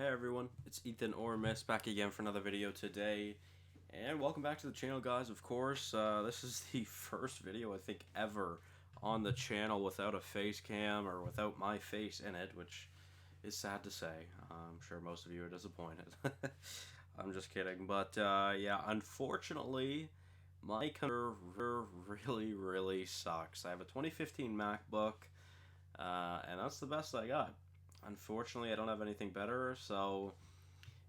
Hey everyone, it's Ethan or Miss back again for another video today, and welcome back to the channel, guys. Of course, this is the first video I think ever on the channel without a face cam or without my face in it, which is sad to say. I'm sure most of you are disappointed. I'm just kidding, but yeah, unfortunately, my computer really sucks. I have a 2015 MacBook, and that's the best I got. Unfortunately, I don't have anything better, so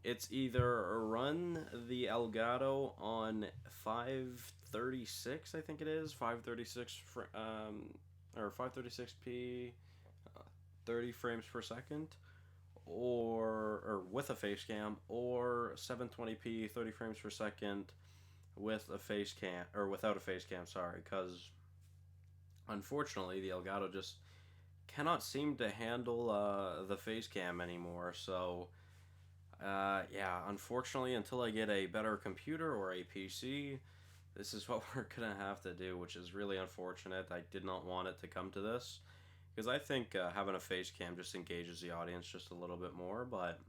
it's either run the Elgato on 536, I think it is, 536 or 536p, 30 frames per second, or with a face cam, or 720p, 30 frames per second with a face cam, or without a face cam, sorry, because unfortunately the Elgato just cannot seem to handle the face cam anymore. So yeah, unfortunately, until I get a better computer or a PC, this is what we're gonna have to do, which is really unfortunate. I did not want it to come to this, because I think having a face cam just engages the audience just a little bit more, but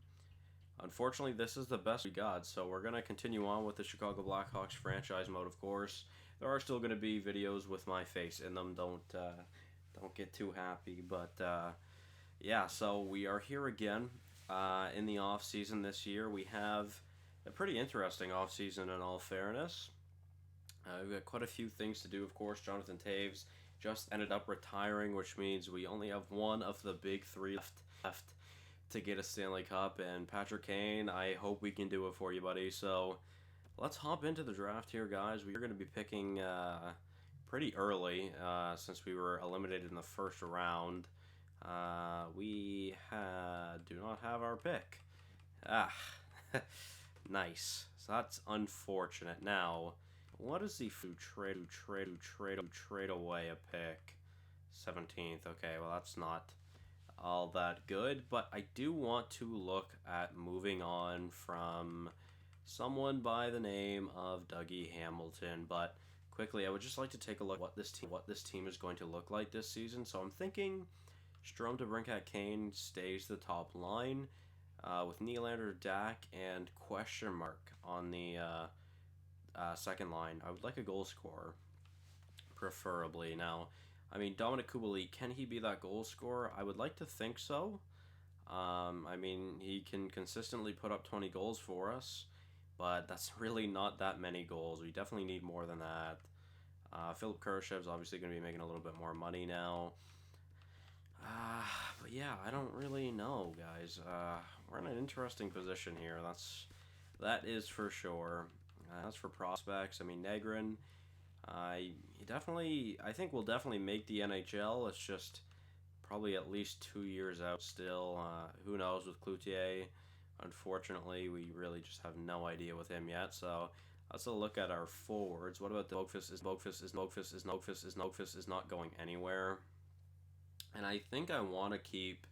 unfortunately this is the best we got. So we're gonna continue on with the Chicago Blackhawks franchise mode. Of course, there are still gonna be videos with my face in them. Don't get too happy, but yeah, so we are here again in the off season this year. We have a pretty interesting off season, in all fairness. We've got quite a few things to do. Of course, Jonathan Toews just ended up retiring, which means we only have one of the big three left to get a Stanley Cup. And Patrick Kane, I hope we can do it for you, buddy. So let's hop into the draft here, guys. We're going to be picking pretty early, since we were eliminated in the first round. We do not have our pick. Ah, nice. So that's unfortunate. Now, what is the trade away a pick? 17th. Okay, well that's not all that good, but I do want to look at moving on from someone by the name of Dougie Hamilton. But quickly, I would just like to take a look at what this team is going to look like this season. So I'm thinking Strome, DeBrincat, Kane stays the top line, with Nylander, Dak, and question mark on the second line. I would like a goal scorer, preferably. Now, I mean, Dominic Kubalik, can he be that goal scorer? I would like to think so. I mean, he can consistently put up 20 goals for us, but that's really not that many goals. We definitely need more than that. Philip Kurashev's obviously going to be making a little bit more money now. But yeah, I don't really know, guys. We're in an interesting position here. That is for sure. As for prospects, I mean, Negrin, I think will definitely make the NHL. It's just probably at least 2 years out still. Who knows with Cloutier? Unfortunately, we really just have no idea with him yet. So let's look at our forwards. What about the Boakfist is not going anywhere. And I think I want to keep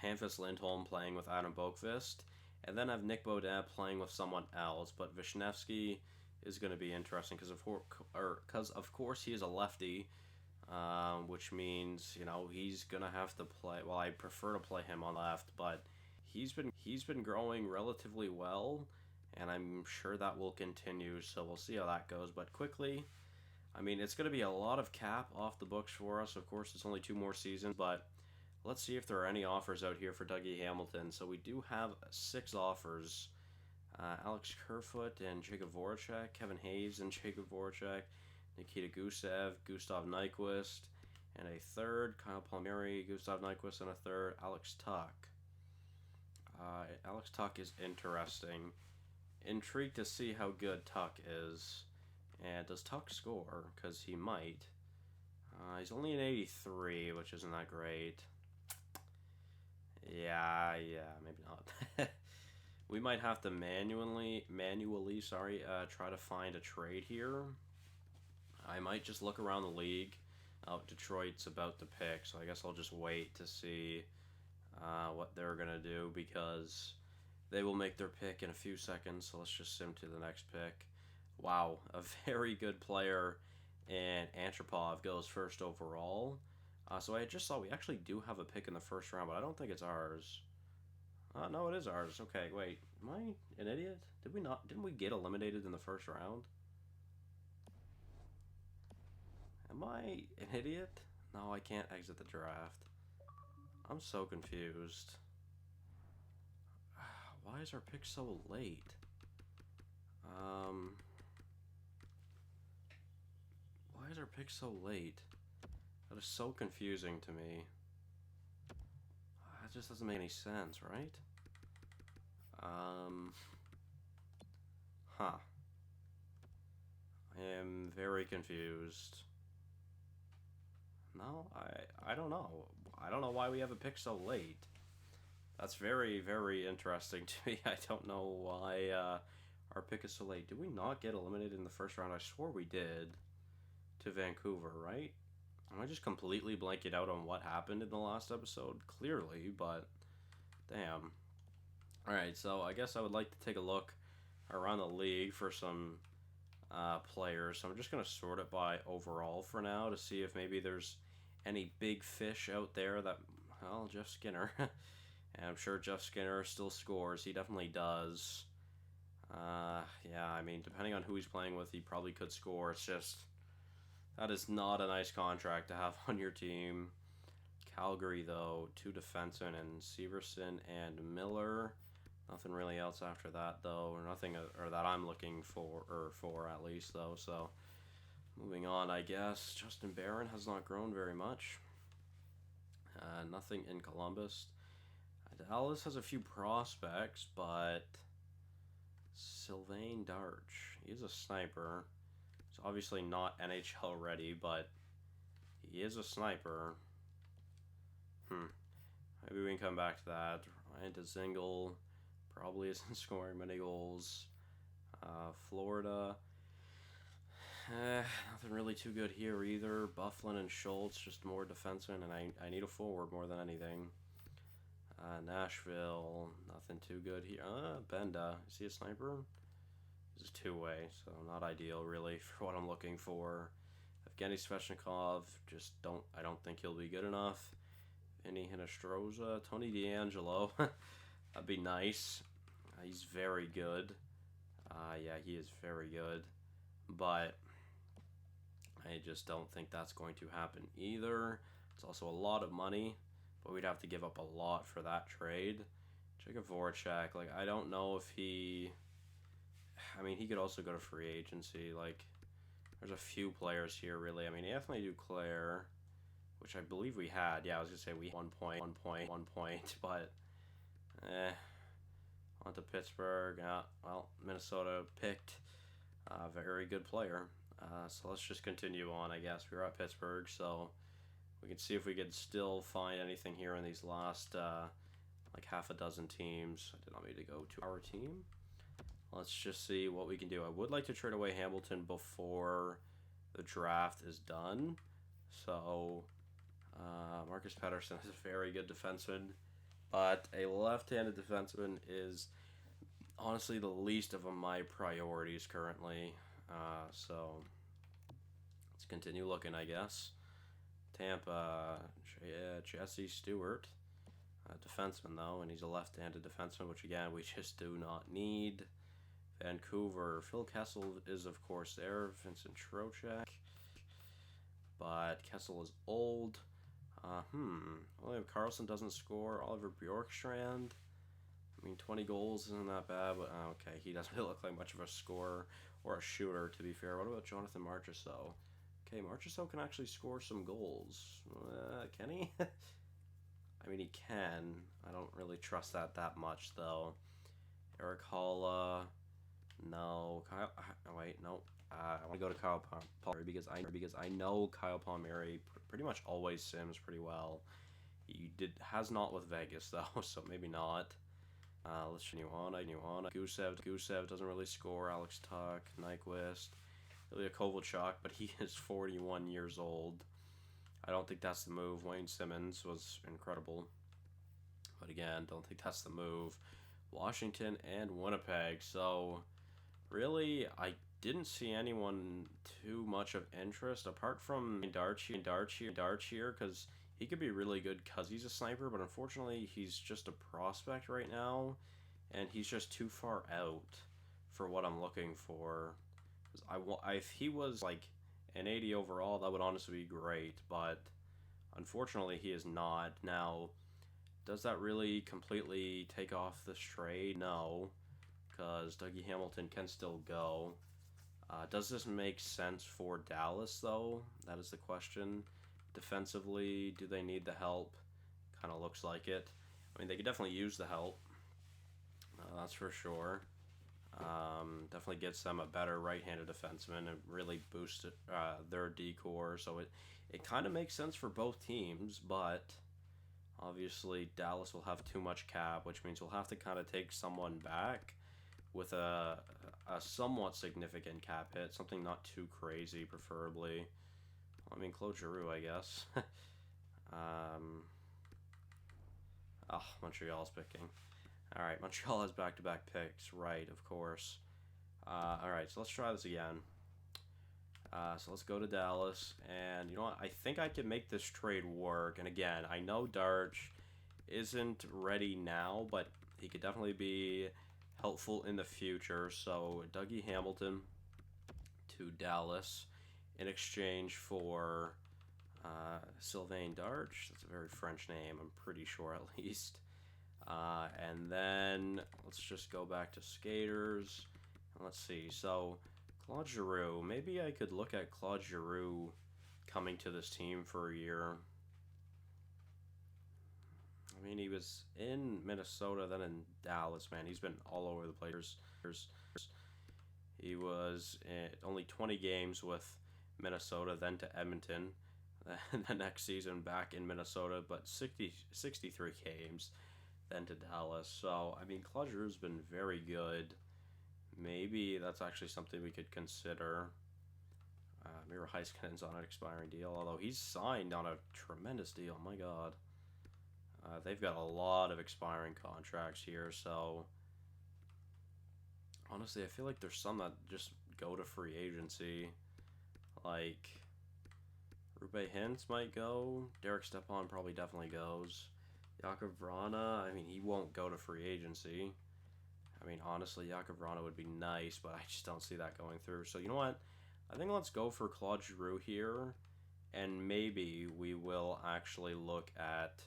Hampus Lindholm playing with Adam Boakfist, and then have Nick Beaudin playing with someone else. But Vishnevsky is going to be interesting because of course he is a lefty, which means, you know, he's going to have to play. Well, I prefer to play him on left, but he's been growing relatively well, and I'm sure that will continue. So we'll see how that goes. But quickly, I mean, it's going to be a lot of cap off the books for us. Of course, it's only 2 more seasons, but let's see if there are any offers out here for Dougie Hamilton. So we do have 6 offers. Alex Kerfoot and Jacob Voracek, Kevin Hayes and Jacob Voracek, Nikita Gusev, Gustav Nyquist, and a third, Kyle Palmieri, Gustav Nyquist, and a third, Alex Tuck. Alex Tuck is interesting. Intrigued to see how good Tuck is. And does Tuck score? Because he might. He's only an 83, which isn't that great. Yeah, maybe not. We might have to manually, try to find a trade here. I might just look around the league. Oh, Detroit's about to pick, so I guess I'll just wait to see what they're going to do, because they will make their pick in a few seconds. So let's just sim to the next pick. Wow, a very good player, and Antropov goes first overall. So I just saw we actually do have a pick in the first round, but I don't think it's ours. No, it is ours. Okay, wait. Am I an idiot? Did we not? Didn't we get eliminated in the first round? Am I an idiot? No, I can't exit the draft. I'm so confused. Why is our pick so late? Um, why is our pick so late? That is so confusing to me. That just doesn't make any sense, right? Huh. I am very confused. No, I don't know. I don't know why we have a pick so late. That's very, very interesting to me. I don't know why our pick is so late. Did we not get eliminated in the first round? I swore we did to Vancouver, right? Am I just completely blanking out on what happened in the last episode? Clearly, but damn. Alright, so I guess I would like to take a look around the league for some players. So I'm just going to sort it by overall for now to see if maybe there's any big fish out there that, well, Jeff Skinner. And I'm sure Jeff Skinner still scores. He definitely does. Yeah, I mean, depending on who he's playing with, he probably could score. It's just, that is not a nice contract to have on your team. Calgary, though, 2 defensemen and Severson and Miller. Nothing really else after that, though, or nothing, or that I'm looking for at least, though. So, moving on, I guess. Justin Barron has not grown very much. Nothing in Columbus. Dallas has a few prospects, but Sylvain Darch, he's a sniper. He's obviously not NHL ready, but he is a sniper. Maybe we can come back to that. Ryan DeZingle probably isn't scoring many goals. Florida, nothing really too good here either. Bufflin and Schultz, just more defensemen, and I need a forward more than anything. Nashville, nothing too good here. Benda, is he a sniper? He's a two-way, so not ideal really for what I'm looking for. Evgeny Svechnikov, I don't think he'll be good enough. Vinny Hinostroza, Tony DeAngelo, that'd be nice. He's very good. Yeah, he is very good, but I just don't think that's going to happen either. It's also a lot of money, but we'd have to give up a lot for that trade. Jacob Voracek, like, I don't know if he... I mean, he could also go to free agency. Like, there's a few players here, really. I mean, Anthony Duclair, which I believe we had. Yeah, I was going to say we had 1 point, but... On to Pittsburgh. Well, Minnesota picked a very good player. So let's just continue on, I guess. We were at Pittsburgh, so we can see if we could still find anything here in these last, like, half a dozen teams. I did not mean to go to our team. Let's just see what we can do. I would like to trade away Hamilton before the draft is done. So, Marcus Pettersson is a very good defenseman, but a left-handed defenseman is honestly the least of my priorities currently. So, let's continue looking, I guess. Tampa, Jesse Stewart, defenseman though, and he's a left-handed defenseman, which again we just do not need. Vancouver, Phil Kessel is of course there. Vincent Trocheck, but Kessel is old. William Karlsson doesn't score. Oliver Bjorkstrand, I mean, 20 goals isn't that bad, but okay, he doesn't really look like much of a scorer or a shooter, to be fair. What about Jonathan Marchessault? Okay, Marchessault can actually score some goals. Can he? I mean, he can. I don't really trust that much, though. Eric Halla. No. Kyle... wait, no. I want to go to Kyle Palmieri because I know Kyle Palmieri pretty much always sims pretty well. He has not with Vegas, though, so maybe not. Let's continue on. Gusev doesn't really score. Alex Tuck, Nyquist, Ilya Kovalchuk, but he is 41 years old. I don't think that's the move. Wayne Simmons was incredible, but again, don't think that's the move. Washington and Winnipeg. So, really, I didn't see anyone too much of interest apart from Darch here, because he could be really good because he's a sniper, but unfortunately he's just a prospect right now, and he's just too far out for what I'm looking for. 'Cause if he was like an 80 overall, that would honestly be great, but unfortunately he is not. Now, does that really completely take off this trade? No, because Dougie Hamilton can still go. Does this make sense for Dallas, though? That is the question. Defensively, do they need the help? Kind of looks like it. I mean, they could definitely use the help. That's for sure. Definitely gets them a better right-handed defenseman and really boosts their decor. So it kind of makes sense for both teams, but obviously Dallas will have too much cap, which means we'll have to kind of take someone back with a somewhat significant cap hit, something not too crazy, preferably. I mean, Claude Giroux, I guess. Montreal's picking. Alright, Montreal has back-to-back picks, right, of course. Alright, so let's try this again. So let's go to Dallas, and you know what? I think I can make this trade work. And again, I know Darch isn't ready now, but he could definitely be helpful in the future. So Dougie Hamilton to Dallas in exchange for Sylvain Darch. That's a very French name, I'm pretty sure at least. And then let's just go back to skaters. Let's see. So Claude Giroux. Maybe I could look at Claude Giroux coming to this team for a year. I mean, he was in Minnesota, then in Dallas, man. He's been all over the place. He was in only 20 games with Minnesota, then to Edmonton. Then the next season back in Minnesota, but 63 games, then to Dallas. So, I mean, Claude Giroux's been very good. Maybe that's actually something we could consider. Miro Heiskanen's on an expiring deal, although he's signed on a tremendous deal. My God. They've got a lot of expiring contracts here, so honestly, I feel like there's some that just go to free agency. Like, Rube Hintz might go. Derek Stepan probably definitely goes. Jakub Vrana, I mean, he won't go to free agency. I mean, honestly, Jakub Vrana would be nice, but I just don't see that going through. So, you know what? I think let's go for Claude Giroux here, and maybe we will actually look at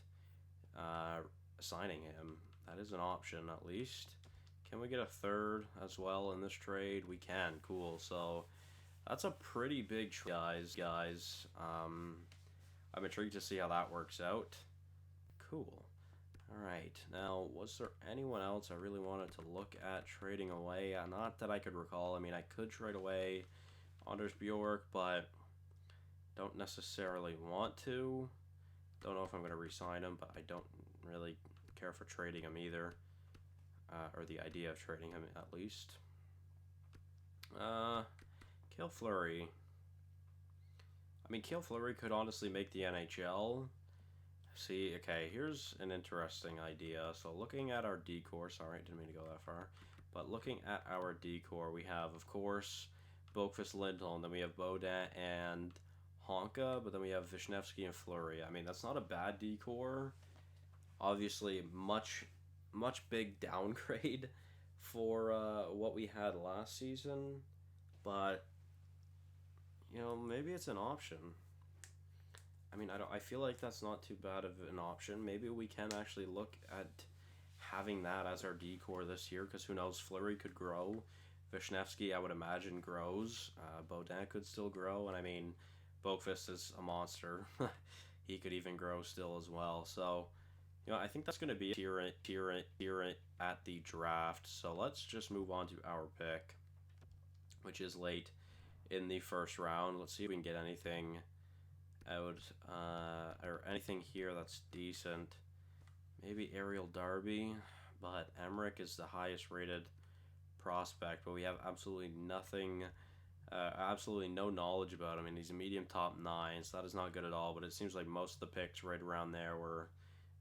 signing him. That is an option, at least. Can we get a third as well in this trade? We can. Cool. So that's a pretty big trade, guys. I'm intrigued to see how that works out. Cool. Alright, now, was there anyone else I really wanted to look at trading away? Not that I could recall. I mean, I could trade away Anders Bjork, but don't necessarily want to. Don't know if I'm going to re-sign him, but I don't really care for trading him either. Or the idea of trading him, at least. Cale Fleury. I mean, Cale Fleury could honestly make the NHL. See, okay, here's an interesting idea. So looking at our decor, sorry, didn't mean to go that far. But looking at our decor, we have, of course, Boqvist, Lindholm, then we have Baudin and Honka, but then we have Vishnevsky and Fleury. I mean, that's not a bad decor. Obviously, much big downgrade for what we had last season, but you know, maybe it's an option. I mean, I feel like that's not too bad of an option. Maybe we can actually look at having that as our decor this year, because who knows, Fleury could grow. Vishnevsky, I would imagine, grows. Baudin could still grow, and I mean, Boqvist is a monster. He could even grow still as well. So, you know, I think that's going to be here at the draft. So let's just move on to our pick, which is late in the first round. Let's see if we can get anything out, or anything here that's decent. Maybe Ariel Darby, but Emmerich is the highest rated prospect, but we have absolutely nothing, absolutely no knowledge about him, and he's a medium top 9, so that is not good at all. But it seems like most of the picks right around there were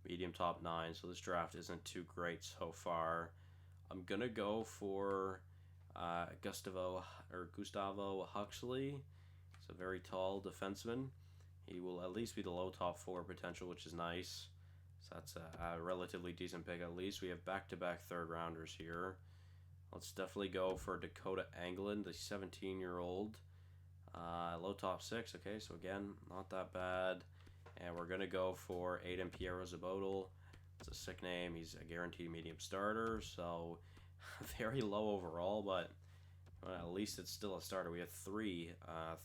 medium top 9, so this draft isn't too great so far. I'm gonna go for Gustavo Huxley. He's a very tall defenseman. He will at least be the low top 4 potential, which is nice. So that's a relatively decent pick at least. We have back-to-back third-rounders here. Let's definitely go for Dakota Anglin, the 17-year-old. Low top 6, okay, so again, not that bad. And we're going to go for Aiden Pierro-Zabotal. It's a sick name. He's a guaranteed medium starter, so very low overall, but at least it's still a starter. We have 3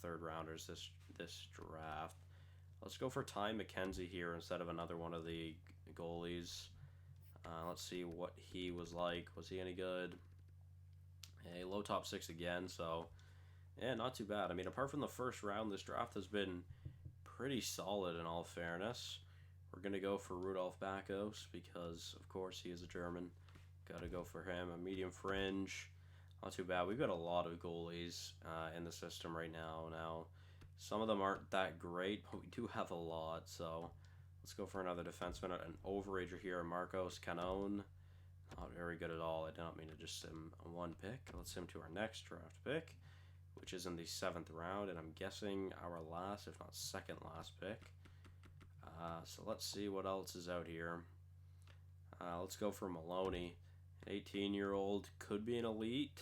third-rounders this draft. Let's go for Ty McKenzie here instead of another one of the goalies. Let's see what he was like. Was he any good? A low top 6 again, so yeah, not too bad. I mean, apart from the first round, this draft has been pretty solid in all fairness. We're going to go for Rudolf Backos because, of course, he is a German. Got to go for him. A medium fringe. Not too bad. We've got a lot of goalies in the system right now. Some of them aren't that great, but we do have a lot. So let's go for another defenseman. An overager here, Marcos Canon. Not very good at all. I did not mean to just sim one pick. Let's sim to our next draft pick, which is in the 7th round, and I'm guessing our last, if not second last pick. So let's see what else is out here. Let's go for Maloney. An 18-year-old, could be an elite.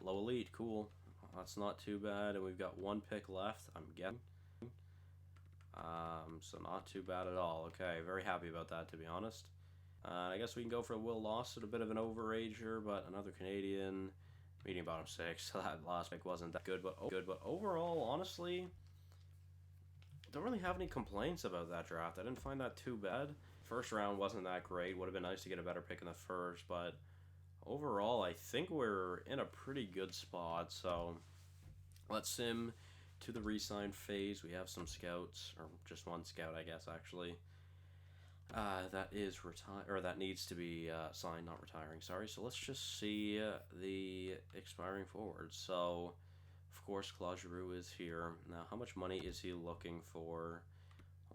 Low elite, cool. That's not too bad, and we've got 1 pick left, I'm guessing. So not too bad at all. Okay, very happy about that, to be honest. I guess we can go for Will Lawson, a bit of an overager, but another Canadian. Medium bottom 6, so that last pick wasn't that good, but overall, honestly, don't really have any complaints about that draft. I didn't find that too bad. First round wasn't that great. Would have been nice to get a better pick in the first, but overall, I think we're in a pretty good spot. So let's sim to the re-sign phase. We have some scouts, or just one scout, I guess, actually. That is that needs to be signed, not retiring. Sorry. So let's just see the expiring forwards. So, of course, Claude Giroux is here. Now, how much money is he looking for?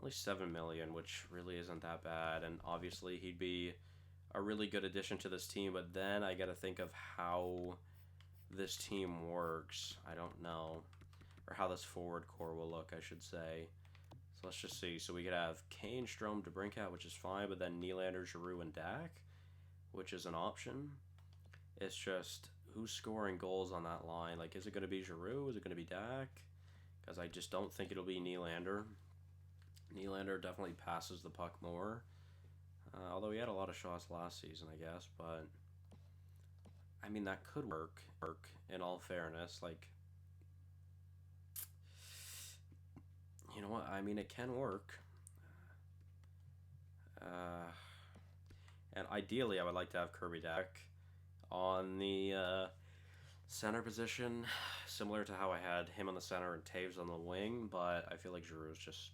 Only $7 million, which really isn't that bad. And obviously, he'd be a really good addition to this team. But then I got to think of how this team works. I don't know, or how this forward core will look, I should say. So let's just see. So we could have Kane, Strome, DeBrincat, which is fine, but then Nylander, Giroux, and Dak, which is an option. It's just who's scoring goals on that line. Like, is it going to be Giroux? Is it going to be Dak? Because I just don't think it'll be Nylander. Nylander definitely passes the puck more. Although he had a lot of shots last season, I guess. But, I mean, that could work in all fairness. Like, you know what? I mean, it can work. And ideally, I would like to have Kirby Dak on the center position, similar to how I had him on the center and Taves on the wing, but I feel like Giroux is just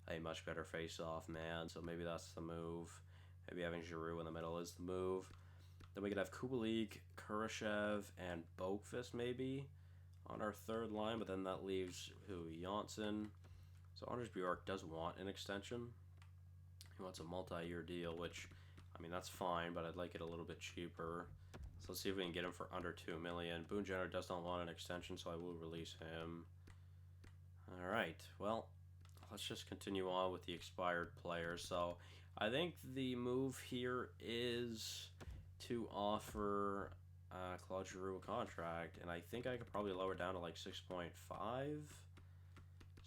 a much better face-off man, so maybe that's the move. Maybe having Giroux in the middle is the move. Then we could have Kubalik, Kurashev, and Boakfist maybe on our third line, but then that leaves Janssen. So Anders Bjork does want an extension. He wants a multi-year deal, which, I mean, that's fine, but I'd like it a little bit cheaper. So let's see if we can get him for under $2 million. Boone Jenner does not want an extension, so I will release him. All right, well, let's just continue on with the expired players. So I think the move here is to offer Claude Giroux a contract, and I think I could probably lower it down to like 6.5.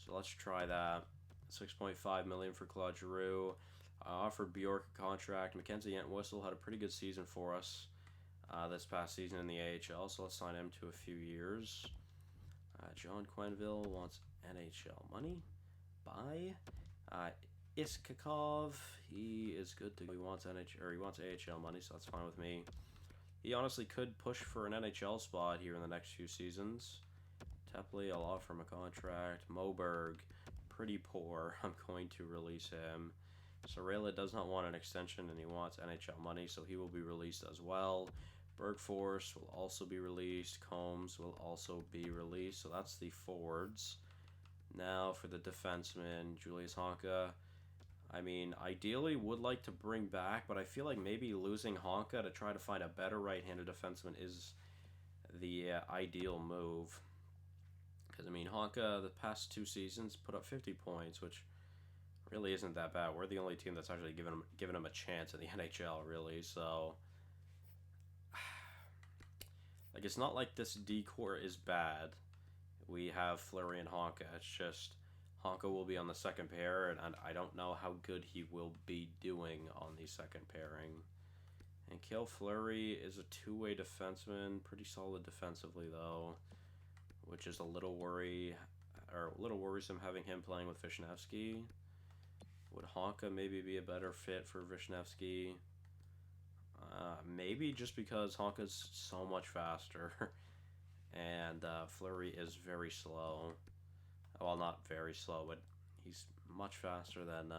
So let's try that. 6.5 million for Claude Giroux. Offered Bjork a contract. Mackenzie Entwistle had a pretty good season for us this past season in the AHL, so let's sign him to a few years. John Quenneville wants NHL money. Bye. Iskakov, he is good to go. He wants AHL money, so that's fine with me. He honestly could push for an NHL spot here in the next few seasons. Tepley, I'll offer him a contract. Moberg, pretty poor. I'm going to release him. Sorella does not want an extension, and he wants NHL money, so he will be released as well. Bergforce will also be released. Combs will also be released. So that's the forwards. Now for the defenseman, Julius Honka. I mean, ideally would like to bring back, but I feel like maybe losing Honka to try to find a better right-handed defenseman is the ideal move. Because, I mean, Honka, the past 2 seasons, put up 50 points, which really isn't that bad. We're the only team that's actually given him a chance in the NHL, really. So, like, it's not like this decor is bad. We have Fleury and Honka. It's just Honka will be on the second pair, and I don't know how good he will be doing on the second pairing. And Cale Fleury is a two-way defenseman, pretty solid defensively though, which is a little worrisome having him playing with Vishnevsky. Would Honka maybe be a better fit for Vishnevsky? Maybe just because Honka's so much faster, and Fleury is very slow. Well, not very slow, but he's much faster than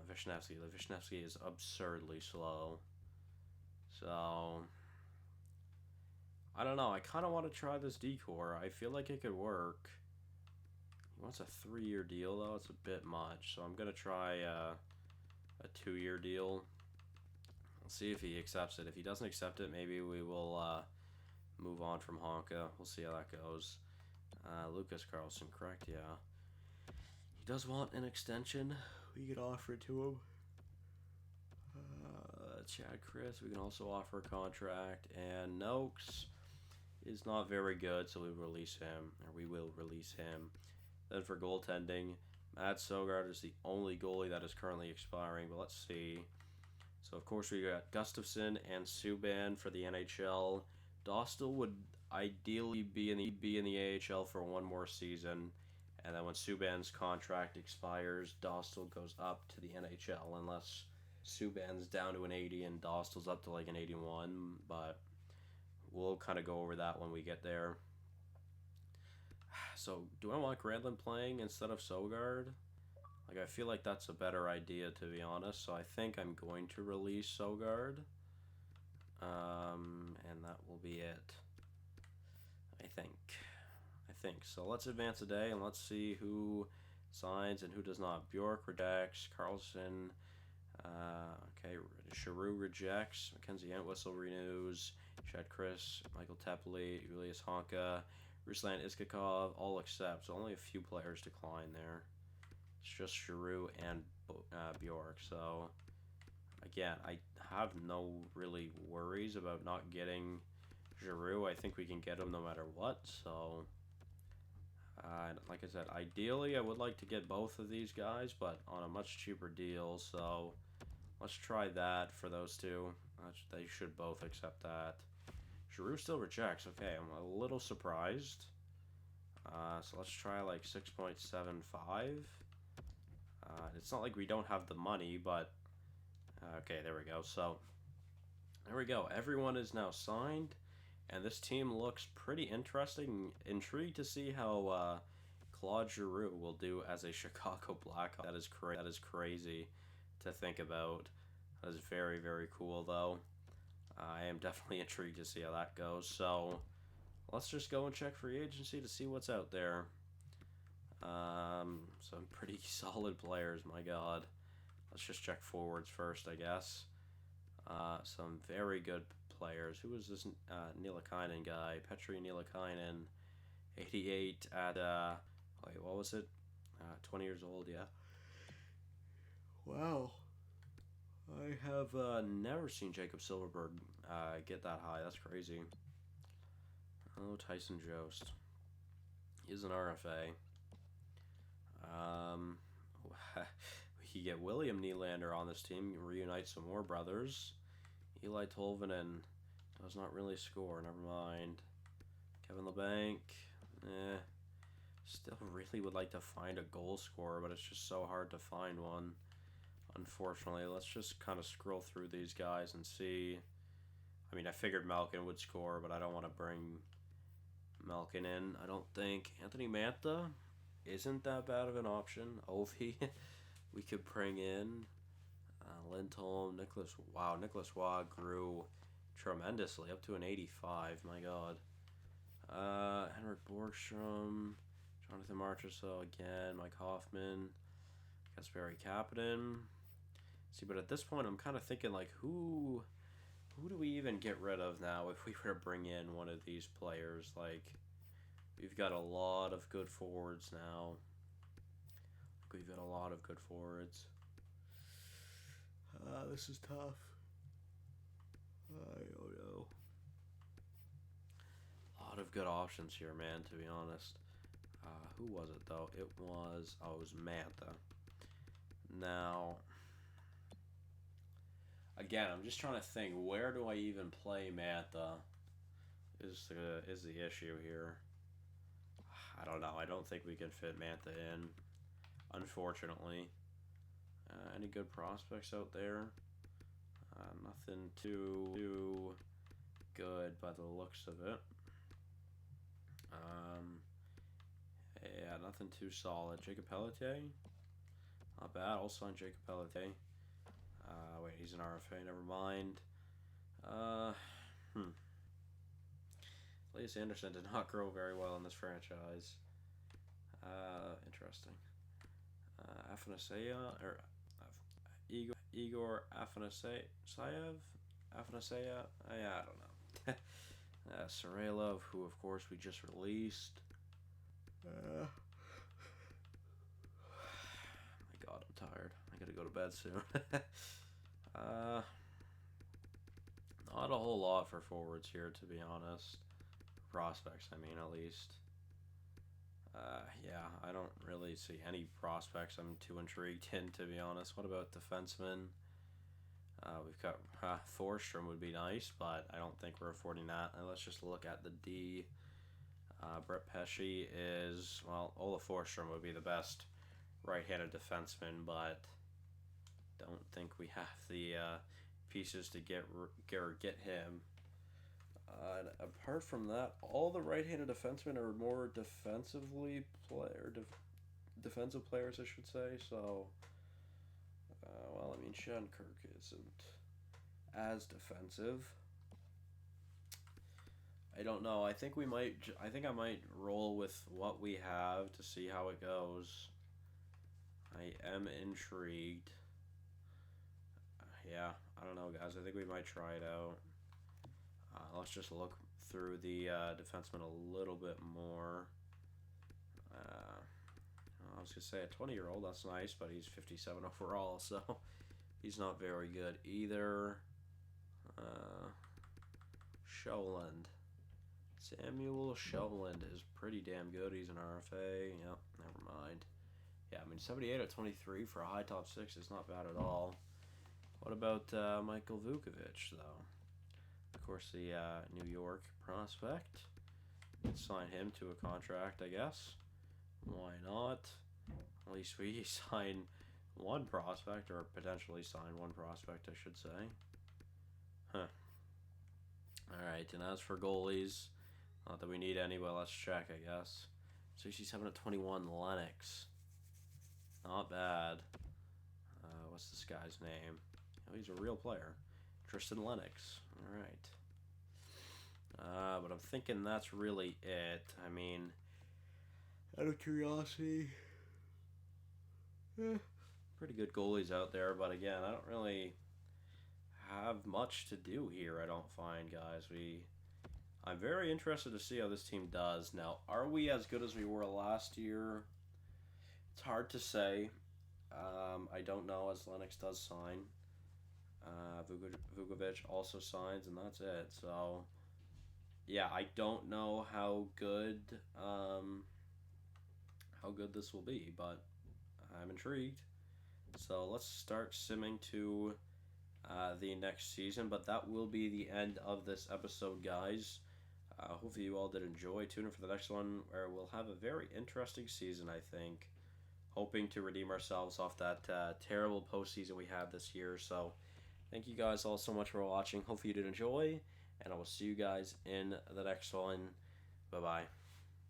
Vishnevsky. The Vishnevsky is absurdly slow. So, I don't know. I kind of want to try this decor. I feel like it could work. He wants a 3-year deal, though. It's a bit much. So I'm going to try a 2-year deal. We'll see if he accepts it. If he doesn't accept it, maybe we will move on from Honka. We'll see how that goes. Lucas Carlson, correct? Yeah. He does want an extension. We could offer it to him. Chad Chris, we can also offer a contract. And Noakes is not very good, so we will release him. Then for goaltending, Matt Sogard is the only goalie that is currently expiring, but let's see. So, of course, we got Gustafsson and Subban for the NHL. Dostal would ideally be in the AHL for one more season, and then when Subban's contract expires, Dostal goes up to the NHL unless Subban's down to an 80 and Dostal's up to like an 81, but we'll kind of go over that when we get there. So, do I want Granlund playing instead of Sogard? Like, I feel like that's a better idea, to be honest, so I think I'm going to release Sogard. And that will be it. I think. So let's advance a day and let's see who signs and who does not. Bjork rejects. Carlson. Okay, Giroux rejects. Mackenzie Entwistle renews. Chad Chris, Michael Tepley, Julius Honka, Ruslan Iskakov all accept. So only a few players decline there. It's just Giroux and Bjork. So again, I have no really worries about not getting Giroux. I think we can get him no matter what. So, like I said, ideally I would like to get both of these guys, but on a much cheaper deal. So, let's try that for those two. They should both accept that. Giroux still rejects. Okay, I'm a little surprised. So let's try like 6.75. It's not like we don't have the money, but okay, there we go. So, there we go. Everyone is now signed, and this team looks pretty interesting. Intrigued to see how Claude Giroux will do as a Chicago Blackhawk. That is crazy to think about. That is very, very cool, though. I am definitely intrigued to see how that goes. So, let's just go and check free agency to see what's out there. Some pretty solid players, my God. Let's just check forwards first, I guess. Some very good players. Who is this Nilakainen guy? Petri Nilakainen, 88 at, wait, what was it? 20 years old, yeah. Wow. I have never seen Jacob Silverberg get that high. That's crazy. Oh, Tyson Jost. He's an RFA. We get William Nylander on this team. Reunite some more brothers. Eli Tolvanen does not really score. Never mind. Kevin LeBanc. Still really would like to find a goal scorer, but it's just so hard to find one. Unfortunately, let's just kind of scroll through these guys and see. I mean, I figured Malkin would score, but I don't want to bring Malkin in. I don't think Anthony Mantha isn't that bad of an option. Ovi, we could bring in. Lindholm, Nicholas Waugh grew tremendously, up to an 85. My God. Henrik Borgstrom, Jonathan Marchessault again, Mike Hoffman, Kasperi Kapanen. See, but at this point, I'm kind of thinking like, who do we even get rid of now if we were to bring in one of these players? Like, We've got a lot of good forwards now. We've got a lot of good forwards. This is tough. I don't know. A lot of good options here, man, to be honest. Who was it, though? It was Mantha. Now, again, I'm just trying to think, where do I even play Mantha is the issue here. I don't know. I don't think we can fit Mantha in, unfortunately. Any good prospects out there? Nothing too good by the looks of it. Yeah, nothing too solid. Jacob Pelletier? Not bad. I'll sign Jacob Pelletier. Wait, he's an RFA. Never mind. Elias Anderson did not grow very well in this franchise. Interesting. Afanasyev or Igor Afanasyev? Yeah, I don't know. Sarelov, who of course we just released. My God, I'm tired. I gotta go to bed soon. Not a whole lot for forwards here, to be honest. Prospects, I mean, at least. Yeah, I don't really see any prospects I'm too intrigued in, to be honest. What about defensemen? We've got Forsstrom would be nice, but I don't think we're affording that. And let's just look at the D. Brett Pesce is, well, Ola Forsstrom would be the best right-handed defenseman, but don't think we have the pieces to get him. And apart from that, all the right-handed defensemen are more defensive players, I should say. So, well, I mean, Shattenkirk isn't as defensive. I don't know. I think I might roll with what we have to see how it goes. I am intrigued. Yeah, I don't know, guys. I think we might try it out. Let's just look through the defenseman a little bit more. I was going to say a 20-year-old, that's nice, but he's 57 overall, so he's not very good either. Sholand. Samuel Sholand is pretty damn good. He's an RFA. Yep, never mind. Yeah, I mean, 78 at 23 for a high top 6 is not bad at all. What about Michael Vukovic, though? Of course, the New York prospect. Let's sign him to a contract, I guess. Why not? At least we sign one prospect, or potentially sign one prospect, I should say. Huh. Alright, and as for goalies, not that we need any, but let's check, I guess. 67 at 21, Lennox. Not bad. What's this guy's name? Oh, he's a real player. Tristan Lennox. Alright. But I'm thinking that's really it. I mean, out of curiosity, pretty good goalies out there, but again, I don't really have much to do here, I don't find, guys. I'm very interested to see how this team does. Now, are we as good as we were last year? It's hard to say. I don't know, as Lennox does sign. Vukovic also signs, and that's it. So, yeah, I don't know how good this will be, but I'm intrigued. So let's start simming to the next season, but that will be the end of this episode, guys. Hopefully you all did enjoy. Tune in for the next one, where we'll have a very interesting season, I think. Hoping to redeem ourselves off that terrible postseason we had this year. So thank you guys all so much for watching. Hopefully you did enjoy, and I will see you guys in the next one. Bye-bye.